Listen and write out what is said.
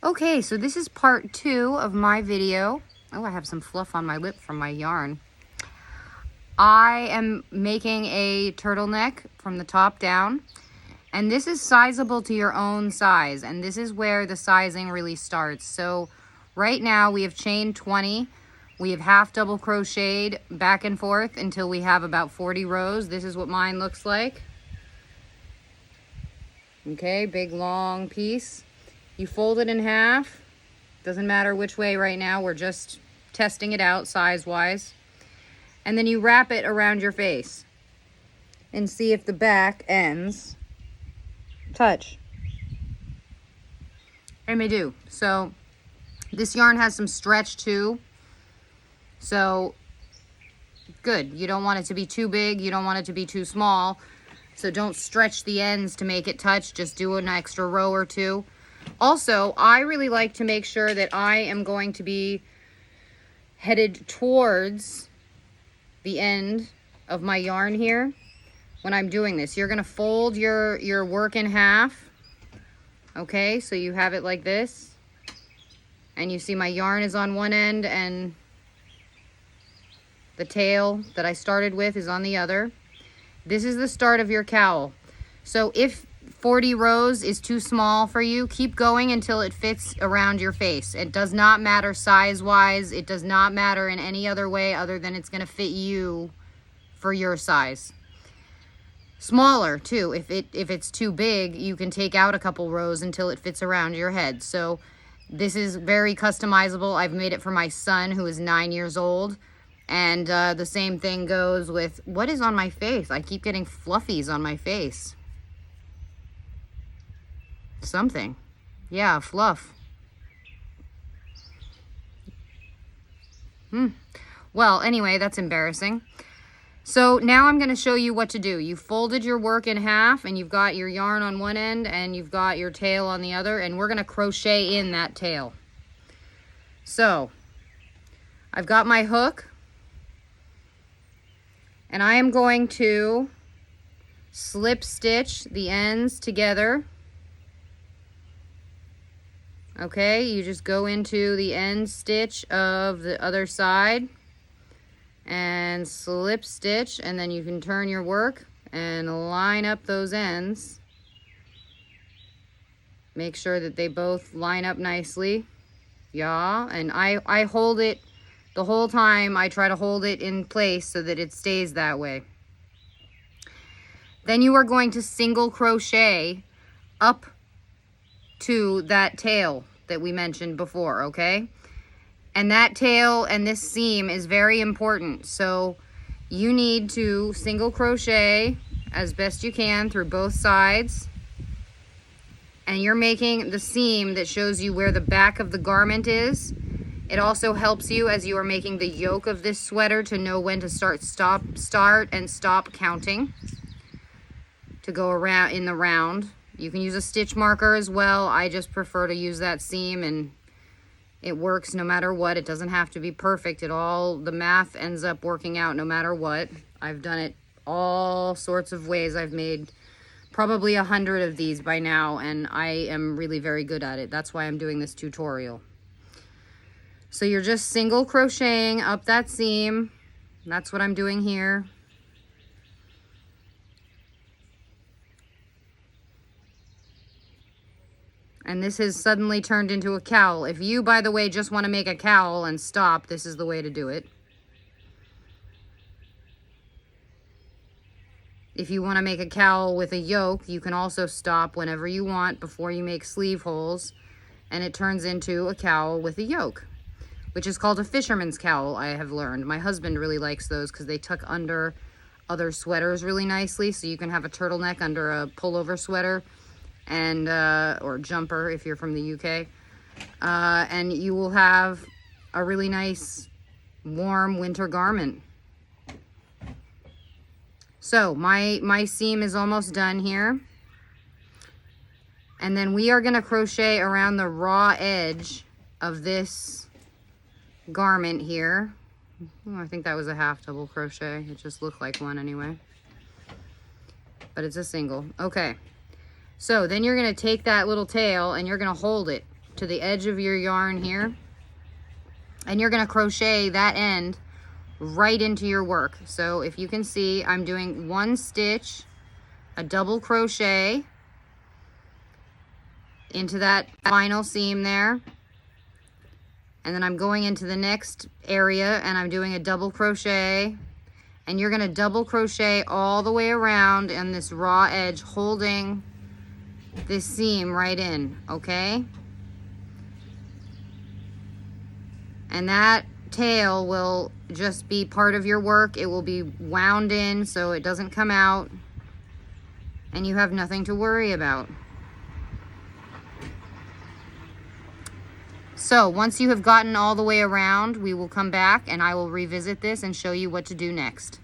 Okay, so this is part 2 of my video. Oh, I have some fluff on my lip from my yarn. I am making a turtleneck from the top down, and this is sizable to your own size, and this is where the sizing really starts. So right now we have chain 20. We have half double crocheted back and forth until we have about 40 rows. This is what mine looks like. Okay, big long piece. You fold it in half. Doesn't matter which way right now. We're just testing it out size-wise. And then you wrap it around your face and see if the back ends touch. And they do. So this yarn has some stretch too. So good. You don't want it to be too big. You don't want it to be too small. So don't stretch the ends to make it touch. Just do an extra row or two. Also, I really like to make sure that I am going to be headed towards the end of my yarn here when I'm doing this. You're going to fold your work in half. Okay, so you have it like this. And you see my yarn is on one end and the tail that I started with is on the other. This is the start of your cowl. So if 40 rows is too small for you, keep going until it fits around your face. It does not matter size-wise. It does not matter in any other way other than it's going to fit you for your size. Smaller, too. If it's too big, you can take out a couple rows until it fits around your head. So this is very customizable. I've made it for my son, who is 9 years old. And the same thing goes with what is on my face. I keep getting fluffies on my face. Something. Yeah, fluff. Well, anyway, that's embarrassing. So now I'm going to show you what to do. You folded your work in half and you've got your yarn on one end and you've got your tail on the other, and we're going to crochet in that tail. So I've got my hook and I am going to slip stitch the ends together. Okay, you just go into the end stitch of the other side and slip stitch, and then you can turn your work and line up those ends. Make sure that they both line up nicely. Yeah, and I hold it the whole time. I try to hold it in place so that it stays that way. Then you are going to single crochet up to that tail that we mentioned before, okay? And that tail and this seam is very important. So you need to single crochet as best you can through both sides. And you're making the seam that shows you where the back of the garment is. It also helps you as you are making the yoke of this sweater to know when to start and stop counting to go around in the round. You can use a stitch marker as well. I just prefer to use that seam, and it works no matter what. It doesn't have to be perfect. The math ends up working out no matter what. I've done it all sorts of ways. I've made probably 100 of these by now, and I am really very good at it. That's why I'm doing this tutorial. So you're just single crocheting up that seam. That's what I'm doing here. And this has suddenly turned into a cowl. If you, by the way, just want to make a cowl and stop, this is the way to do it. If you want to make a cowl with a yoke, you can also stop whenever you want before you make sleeve holes, and it turns into a cowl with a yoke, which is called a fisherman's cowl, I have learned. My husband really likes those because they tuck under other sweaters really nicely, so you can have a turtleneck under a pullover sweater, and or jumper if you're from the UK, and you will have a really nice warm winter garment. So my seam is almost done here, and then we are going to crochet around the raw edge of this garment here. Oh, I think that was a half double crochet. It just looked like one anyway, but it's a single. Okay. So then you're going to take that little tail and you're going to hold it to the edge of your yarn here, and you're going to crochet that end right into your work. So if you can see, I'm doing 1 stitch, a double crochet into that final seam there, and then I'm going into the next area and I'm doing a double crochet, and you're going to double crochet all the way around in this raw edge, holding this seam right in, okay? And that tail will just be part of your work. It will be wound in so it doesn't come out, and you have nothing to worry about. So once you have gotten all the way around, we will come back and I will revisit this and show you what to do next.